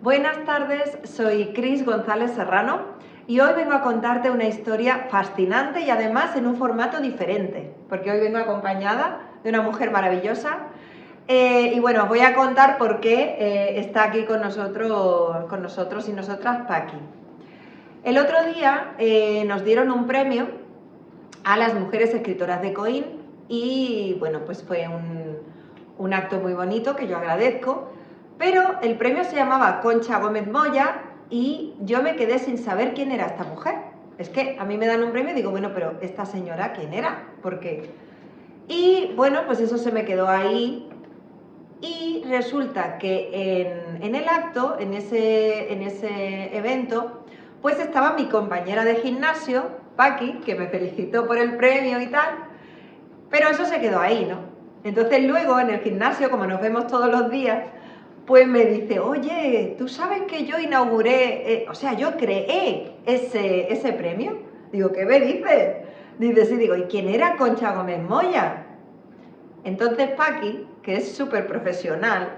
Buenas tardes, soy Cris González Serrano y hoy vengo a contarte una historia fascinante y además en un formato diferente, porque hoy vengo acompañada de una mujer maravillosa y bueno, os voy a contar por qué está aquí con nosotros y nosotras Paqui. El otro día nos dieron un premio a las mujeres escritoras de Coín y bueno, pues fue un acto muy bonito que yo agradezco. Pero el premio se llamaba Concha Gómez Moya y yo me quedé sin saber quién era esta mujer. Es que a mí me dan un premio y digo, bueno, pero esta señora, ¿quién era? ¿Por qué? Y bueno, pues eso se me quedó ahí y resulta que en el acto, en ese evento, pues estaba mi compañera de gimnasio, Paqui, que me felicitó por el premio y tal, pero eso se quedó ahí, ¿no? Entonces luego en el gimnasio, como nos vemos todos los días, pues me dice, oye, ¿tú sabes que yo inauguré, yo creé ese premio? Digo, ¿qué me dices? Dice, sí, digo, ¿y quién era Concha Gómez Moya? Entonces Paqui, que es súper profesional,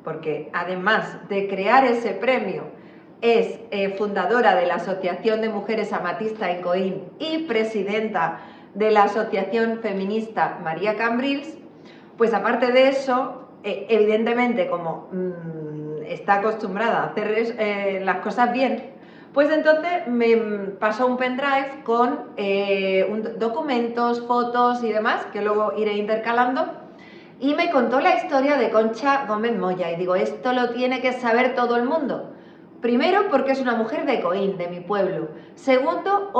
porque además de crear ese premio, es fundadora de la Asociación de Mujeres Amatistas en Coín y presidenta de la Asociación Feminista María Cambrils, pues aparte de eso, evidentemente como está acostumbrada a hacer las cosas bien, pues entonces me pasó un pendrive con documentos, fotos y demás, que luego iré intercalando, y me contó la historia de Concha Gómez Moya, y digo, esto lo tiene que saber todo el mundo. Primero, porque es una mujer de Coín, de mi pueblo.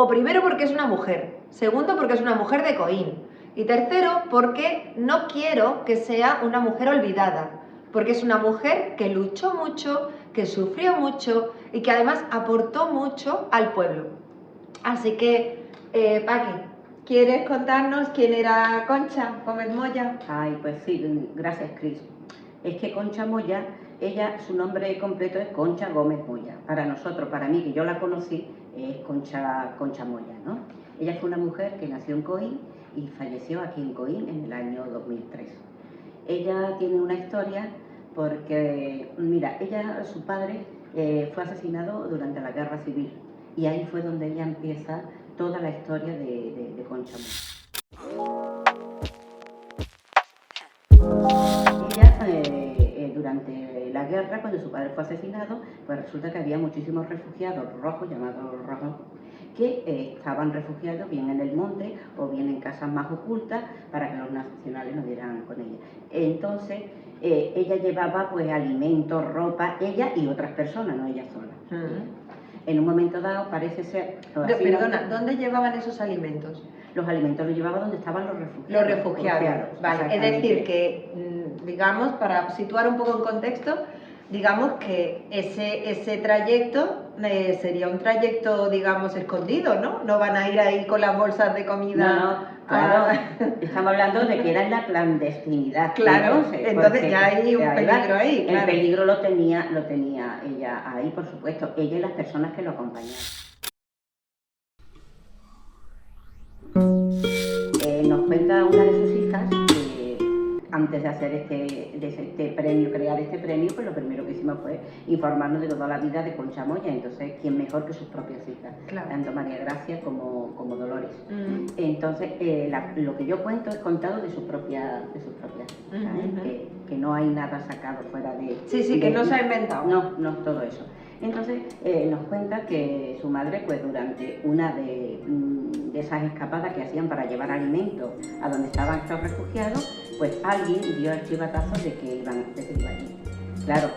Primero, porque es una mujer. Segundo, porque es una mujer de Coín. Y tercero, porque no quiero que sea una mujer olvidada, porque es una mujer que luchó mucho, que sufrió mucho y que además aportó mucho al pueblo. Así que, Paqui, ¿quieres contarnos quién era Concha Gómez Moya? Ay, pues sí, gracias, Cris. Es que Concha Moya, su nombre completo es Concha Gómez Moya. Para nosotros, para mí, que yo la conocí, es Concha Moya, ¿no? Ella fue una mujer que nació en Coín y falleció aquí en Coín en el año 2003. Ella tiene una historia porque, mira, su padre fue asesinado durante la Guerra Civil y ahí fue donde ella empieza toda la historia de Concha Moya. Durante la guerra, cuando su padre fue asesinado, pues resulta que había muchísimos refugiados rojos, llamados rojos, que estaban refugiados bien en el monte o bien en casas más ocultas para que los nacionales no dieran con ella. Entonces, ella llevaba pues alimentos, ropa, ella y otras personas, no ella sola. En un momento dado parece ser... Perdona, ¿dónde llevaban esos alimentos? Los alimentos los llevaba donde estaban los refugiados. Los refugiados, vale. Es decir, que, digamos, para situar un poco en contexto, digamos que ese trayecto sería un trayecto, digamos, escondido, ¿no? No van a ir ahí con las bolsas de comida. No, claro. Estamos hablando de que era en la clandestinidad. Claro, entonces ya hay un peligro ahí. Claro. El peligro lo tenía ella ahí, por supuesto, ella y las personas que lo acompañaban. Nos cuenta una de sus hijas que antes de hacer este premio, crear este premio, pues lo primero que hicimos fue informarnos de toda la vida de Concha Moya. Entonces, ¿quién mejor que sus propias hijas? Claro. Tanto María Gracia como Dolores. Entonces, lo que yo cuento es contado de sus propias hijas, que no hay nada sacado fuera de... Sí, que no se ha inventado. No, todo eso. Entonces, nos cuenta que su madre, pues durante una de esas escapadas que hacían para llevar alimentos a donde estaban estos refugiados, pues alguien dio el chivatazo de que iban allí. Claro,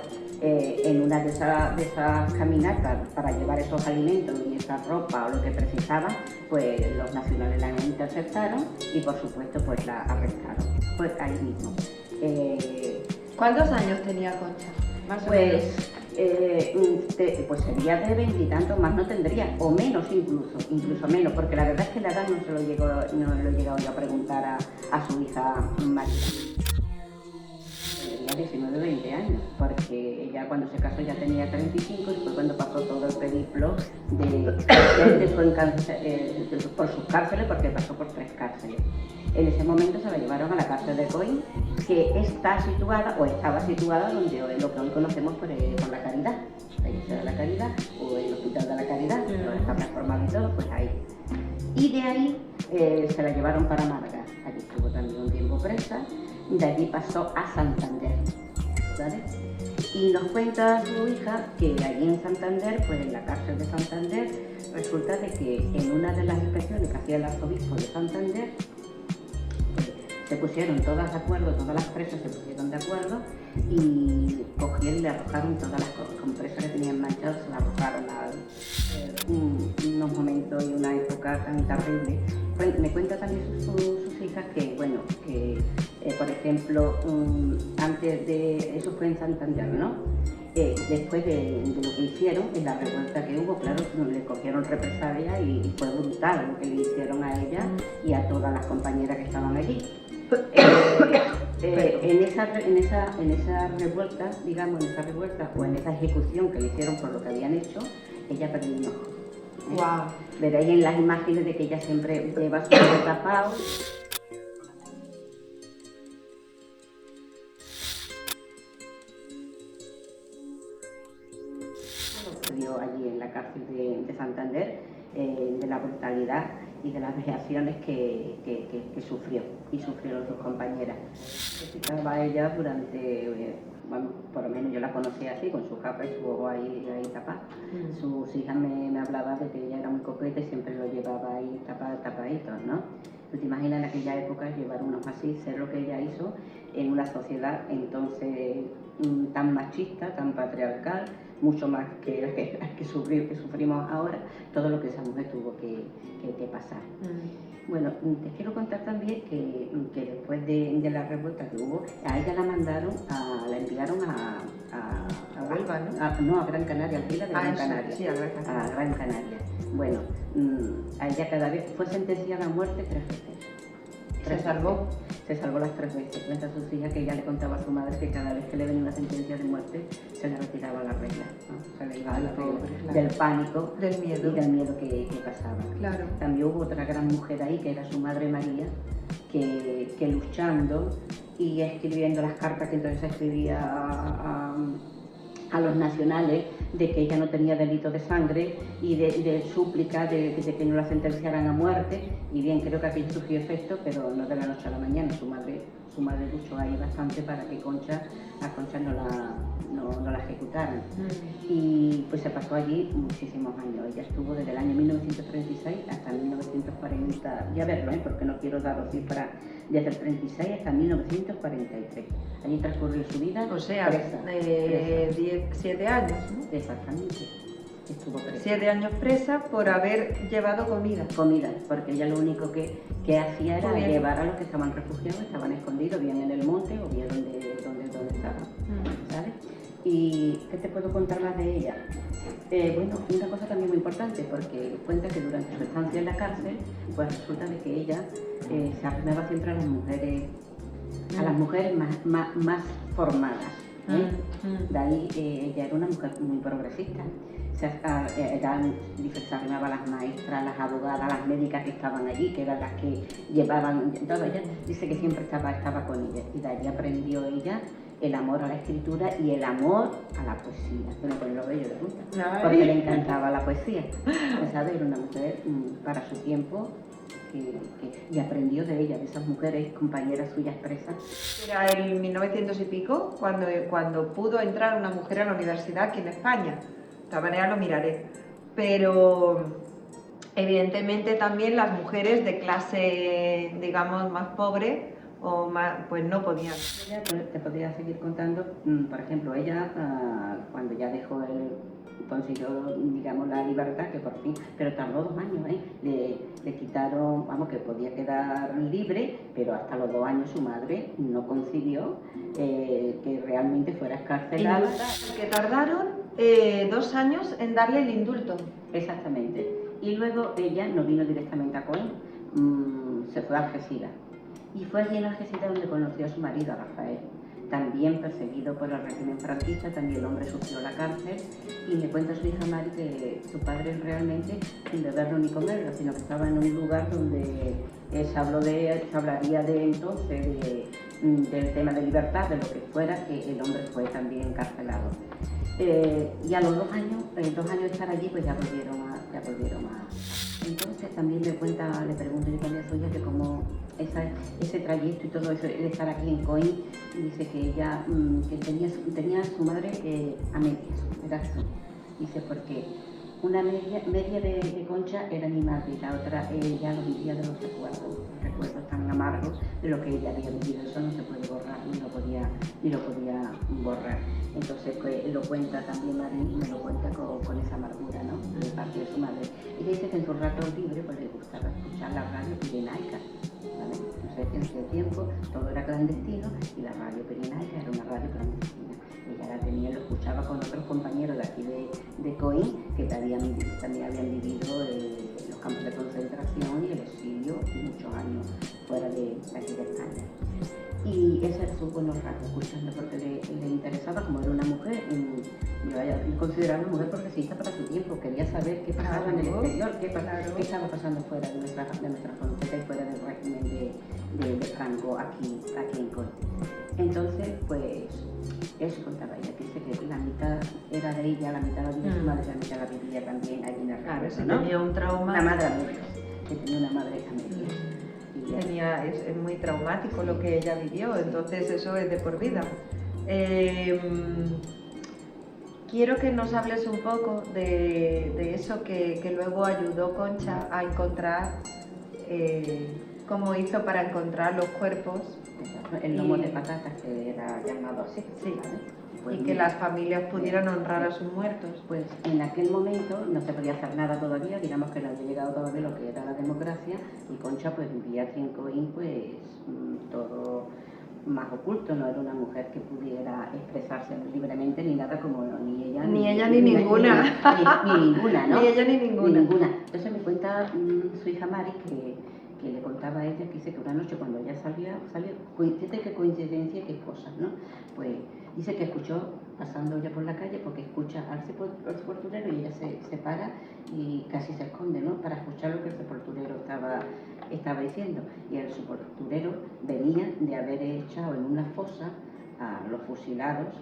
en una de esas caminatas para llevar esos alimentos y esa ropa o lo que precisaban, pues los nacionales la interceptaron y por supuesto pues la arrestaron. Pues ahí mismo. ¿Cuántos años tenía Concha? Más o menos. Pues sería de 20 y tantos, más no tendría, o menos incluso menos, porque la verdad es que la edad no lo he llegado yo a preguntar a su hija María. 19 o 20 años, porque ella cuando se casó ya tenía 35 y fue cuando pasó todo el periplo por sus cárceles, porque pasó por 3 cárceles. En ese momento se la llevaron a la cárcel de Coín, que está situada, o estaba situada, donde lo que hoy conocemos por la Caridad, la iglesia de la Caridad, o el hospital de la Caridad, que ahora está transformado y todo, pues ahí. Y de ahí se la llevaron para Málaga, allí estuvo también un tiempo presa, de allí pasó a Santander, ¿sabes? Y nos cuenta su hija que allí en Santander, pues en la cárcel de Santander, resulta de que en una de las inspecciones que hacía el arzobispo de Santander, se pusieron todas de acuerdo, todas las presas se pusieron de acuerdo y cogieron y le arrojaron todas las compresas que tenían manchadas, se las arrojaron a unos momentos y una época tan terrible. Bueno, me cuenta también sus hijas que, bueno, que por ejemplo, antes de, eso fue en Santander, ¿no? Después de lo que hicieron, en la revuelta que hubo, claro, le cogieron represalia y fue brutal lo que le hicieron a ella y a todas las compañeras que estaban allí. En esa revuelta, digamos, en esa revuelta o en esa ejecución que le hicieron por lo que habían hecho, ella perdió un ojo. Wow. Veréis en las imágenes de que ella siempre lleva su ojo tapado. Sucedió allí en la cárcel de Santander, de la brutalidad y de las vejaciones que sufrió y sufrieron sus compañeras. Estaba ella durante, bueno, por lo menos yo la conocí así, con su capa y su ojo ahí tapada. Sus hijas me hablaban de que ella era muy coqueta y siempre lo llevaba ahí tapaditos, ¿no? ¿Tú te imaginas en aquella época llevar unos así, ser lo que ella hizo en una sociedad entonces tan machista, tan patriarcal, mucho más que sufrimos ahora, todo lo que esa mujer tuvo que pasar? Bueno, te quiero contar también que después de la revuelta que hubo, a ella la enviaron a Huelva, ¿no? No, a Gran Canaria, al Pila de Gran Canaria. Sí, a Gran Canaria. Bueno, a ella cada vez fue sentenciada a muerte 3 veces. ¿Se salvó? Se salvó las 3 veces. Cuenta a sus hijas que ella le contaba a su madre que cada vez que le venía una sentencia de muerte se le retiraba la regla, ¿no? Se le iba la regla, claro. Del pánico, del miedo. Y del miedo que pasaba. Claro. También hubo otra gran mujer ahí, que era su madre María, que luchando y escribiendo las cartas que entonces escribía a los nacionales, de que ella no tenía delito de sangre y de súplica de que no la sentenciaran a muerte. Y bien, creo que aquí surgió efecto, pero no de la noche a la mañana. Su madre luchó ahí bastante para que a Concha no la ejecutaran. Y pues se pasó allí muchísimos años. Ella estuvo desde el año 1936 hasta 1940, ya verlo, porque no quiero daros cifras, desde el 36 hasta 1943. Allí transcurrió su vida. O sea, presa. 7 años, ¿no? Exactamente. Estuvo presa. 7 años presa por haber llevado comida. Comida, porque ella lo único que hacía era llevar a los que estaban refugiados, estaban escondidos, bien en el monte o bien donde estaban, ¿sabes? ¿Y qué te puedo contar más de ella? Bueno, una cosa también muy importante, porque cuenta que durante su estancia en la cárcel, pues resulta de que ella se arrimaba siempre a las mujeres más formadas. De ahí ella era una mujer muy progresista. Se arrimaba a las maestras, las abogadas, las médicas que estaban allí, que eran las que llevaban todo. Ella dice que siempre estaba con ella, y de allí aprendió ella el amor a la escritura y el amor a la poesía. Se me pone lo bello de punta, porque le encantaba la poesía. ¿Sabes? Era una mujer para su tiempo y aprendió de ella, de esas mujeres, compañeras suyas presas. Era el 1900 y pico cuando pudo entrar una mujer a la universidad aquí en España. De todas maneras lo miraré. Pero evidentemente también las mujeres de clase, digamos, más pobre o más, pues no podían. Te podría seguir contando, por ejemplo, ella cuando ya consiguió, digamos, la libertad, que por fin, pero tardó 2 años, le quitaron, vamos, que podía quedar libre, pero hasta los 2 años su madre no concibió que realmente fuera escarcelada. Que tardaron 2 años en darle el indulto. Exactamente. Y luego ella no vino directamente a Coín, se fue a Algeciras. Y fue allí en Algeciras donde conoció a su marido, a Rafael. también perseguido por el régimen franquista, también el hombre sufrió la cárcel, y me cuenta su hija Mari que su padre realmente, sin beberlo ni comerlo, sino que estaba en un lugar donde se hablaría de entonces, del tema de libertad, de lo que fuera, que el hombre fue también encarcelado. Y a los 2 años, 2 años de estar allí, pues ya volvieron a. Entonces también le pregunto yo también a Sonia que como ese trayecto y todo eso, de estar aquí en Coín, dice que ella que tenía a su madre a medias, era así. Dice porque una media de Concha era mi madre y la otra ella lo vivía de los recuerdos tan amargos de lo que ella había vivido. Eso no se puede borrar, ni lo podía borrar. Entonces lo cuenta también Marín, me lo cuenta con esa amargura, ¿no? De parte de su madre. Ella dice que en sus ratos libres pues, le gustaba escuchar la radio pirenaica, ¿vale? Entonces en ese tiempo todo era clandestino y la radio pirenaica era una radio clandestina. Ella la tenía, lo escuchaba con otros compañeros de aquí de Coín que también habían vivido los campos de concentración y el exilio muchos años fuera de aquí de España. Y ese era su buenos ratos escuchando porque le interesaba, como era una mujer, yo consideraba una mujer progresista para su tiempo, quería saber qué pasaba en el exterior, qué estaba pasando fuera de nuestra frontera y fuera del régimen de Franco aquí en Coín. Entonces, pues, eso contaba ella, que dice que la mitad era de ella, la mitad la vivía su madre, la mitad la vivía también allí en el Claro, ¿no? tenía un trauma. Una madre a medias, que tenía una madre a medias. Es muy traumático lo que ella vivió, entonces eso es de por vida. Quiero que nos hables un poco de eso que luego ayudó Concha a encontrar, cómo hizo para encontrar los cuerpos. El lomo de patatas, que era llamado así. Sí. ¿Vale? Pues Y que las familias pudieran honrar a sus muertos. Pues en aquel momento no se podía hacer nada todavía, digamos que no había llegado todavía lo que era la democracia, y Concha pues vivía aquí en Coín pues todo más oculto, no era una mujer que pudiera expresarse libremente ni nada como ni ella ni ninguna. Ni ninguna, ¿no? Ni ella ni ninguna. Entonces me cuenta su hija Mari que le contaba a ella que dice que una noche cuando ella salió, fíjate qué coincidencia, qué cosas, ¿no? Pues dice que escuchó, pasando ella por la calle, porque escucha al sepulturero y ella se para y casi se esconde, ¿no? Para escuchar lo que el sepulturero estaba diciendo. Y el sepulturero venía de haber echado en una fosa a los fusilados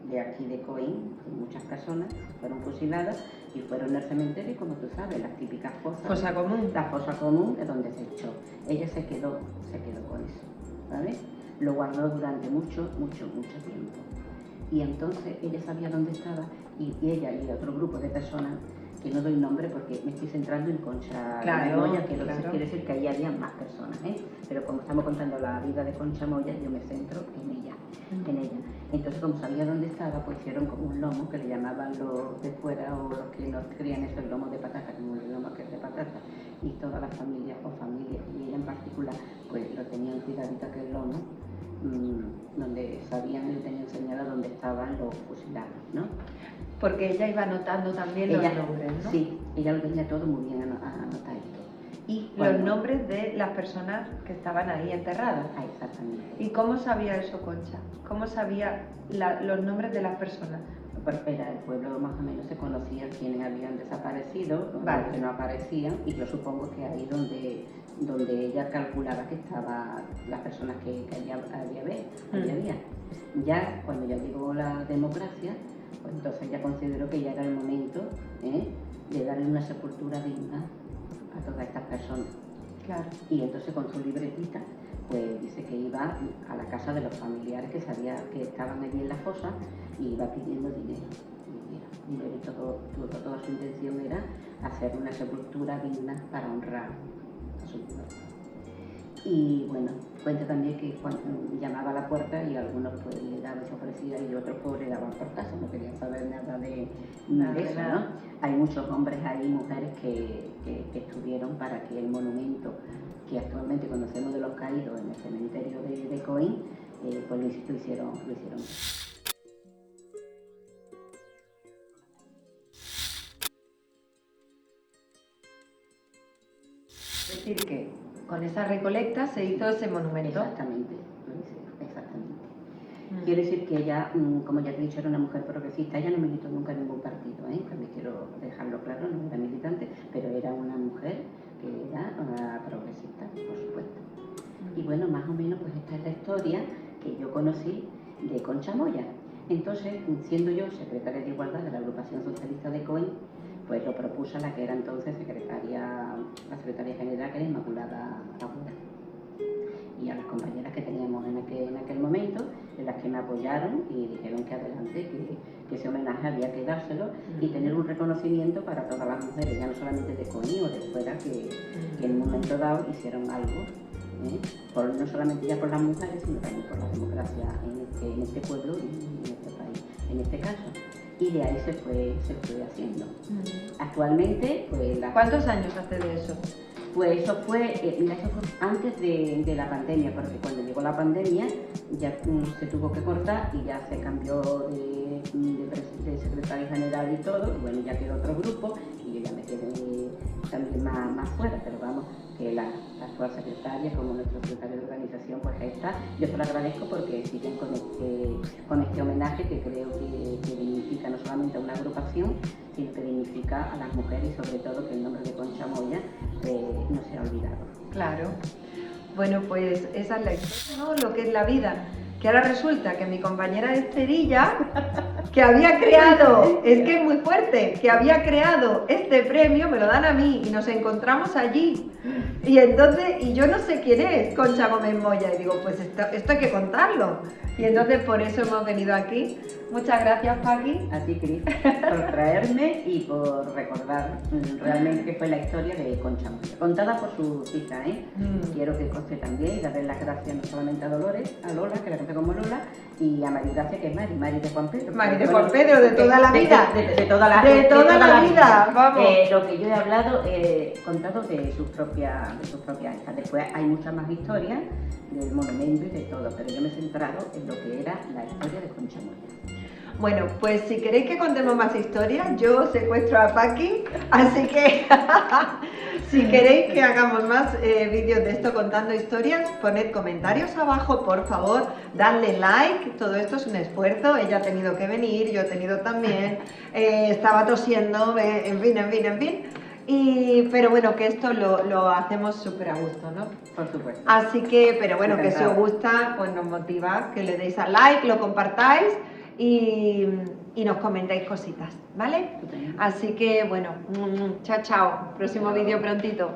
de aquí de Coín, muchas personas fueron fusiladas y fueron al cementerio, como tú sabes, las típicas fosas. Fosa común. La fosa común es donde se echó. Ella se quedó con eso, ¿sabes? Lo guardó durante mucho tiempo. Y entonces ella sabía dónde estaba y ella y otro grupo de personas, que no doy nombre porque me estoy centrando en Concha Moya, que quiere decir que ahí había más personas, ¿eh? Pero como estamos contando la vida de Concha Moya, yo me centro en ella. Entonces, como sabía dónde estaba, pues hicieron como un lomo que le llamaban los de fuera o los que no querían eso, el lomo de patata, como el lomo que es de patata, y todas las familias y ella en particular, pues lo tenían cuidadito aquel lomo, donde sabían y le tenían señalado dónde estaban los fusilados, ¿no? Porque ella iba anotando también los nombres, ¿no? Sí, ella lo tenía todo muy bien anotadito. Y los nombres de las personas que estaban ahí enterradas. Ah, exactamente. ¿Y cómo sabía eso Concha? ¿Cómo sabía los nombres de las personas? Porque el pueblo más o menos se conocía quiénes habían desaparecido, vale, que no aparecían, y yo supongo que ahí donde ella calculaba que estaban las personas que había. Ya cuando ya llegó la democracia, pues entonces ella consideró que ya era el momento de darle una sepultura digna a todas estas personas. Claro. Y entonces con su libretita, pues dice que iba a la casa de los familiares que sabía que estaban allí en la fosa y iba pidiendo dinero. Y toda su intención era hacer una sepultura digna para honrar a su muerte. Y bueno, cuenta también que cuando llamaba a la puerta y algunos pues le daban su ofrecida y otros pues le daban por casa, no querían saber nada de eso, ¿no? Hay muchos hombres ahí, mujeres que estuvieron para que el monumento que actualmente conocemos de los caídos en el cementerio de Coín, pues lo hicieron. Es decir, que con esa recolecta se hizo ese monumento. Exactamente. Quiere decir que ella, como ya te he dicho, era una mujer progresista. Ella no militó nunca en ningún partido, también quiero dejarlo claro, no era militante, pero era una mujer que era progresista, por supuesto. Y bueno, más o menos pues esta es la historia que yo conocí de Concha Moya. Entonces, siendo yo secretaria de Igualdad de la Agrupación Socialista de COIN, pues lo propuso a la que era entonces la secretaria general, que era Inmaculada Agüera, y a las compañeras que teníamos en aquel momento, en las que me apoyaron y dijeron que adelante, que ese homenaje había que dárselo y tener un reconocimiento para todas las mujeres, ya no solamente de COIN o de fuera, que en un momento dado hicieron algo, no solamente ya por las mujeres, sino también por la democracia en este pueblo y en este país, en este caso. Y de ahí se fue haciendo. Actualmente, pues... ¿Cuántos años hace de eso? Pues eso fue antes de la pandemia, porque cuando llegó la pandemia ya se tuvo que cortar y ya se cambió de secretario general y todo, y bueno, ya quedó otro grupo y yo ya me quedé también más fuera, pero vamos, que la actual secretaria, como nuestro secretario de organización, pues está. Yo te lo agradezco porque siguen con este homenaje que creo que dignifica no solamente a una agrupación, sino que dignifica a las mujeres y sobre todo que el nombre de Concha Moya no se ha olvidado. Claro. Bueno, pues esa es la historia, ¿no? Lo que es la vida. Que ahora resulta que mi compañera Esterilla, que había creado, es que es muy fuerte, que había creado este premio, me lo dan a mí y nos encontramos allí. Y entonces, y yo no sé quién es Concha Gómez Moya, y digo, pues esto hay que contarlo. Y entonces por eso hemos venido aquí. Muchas gracias, Paqui. A ti, Cris, por traerme y por recordar realmente que fue la historia de Concha Moya, contada por su hija, Quiero que conste también y darle las gracias no solamente a Dolores, a Lola, que la conoce como Lola, y a Mari Gracia, que es Mari de Juan Pedro. Mari de Juan Pedro, de toda la vida. De toda la vida, vamos. Lo que yo he hablado, contado de sus propias hijas. Después hay muchas más historias del monumento y de todo, pero yo me he centrado en lo que era la historia de Concha Moya. Bueno, pues si queréis que contemos más historias, yo secuestro a Paqui, así que si queréis que hagamos más vídeos de esto contando historias, poned comentarios abajo, por favor, dadle like, todo esto es un esfuerzo, ella ha tenido que venir, yo he tenido también, estaba tosiendo, en fin. Pero bueno, que esto lo hacemos súper a gusto, ¿no? Por supuesto. Así que, pero bueno, que si os gusta, pues nos motiva que le deis a like, lo compartáis y nos comentáis cositas, ¿vale? Así que, bueno, chao, próximo vídeo prontito.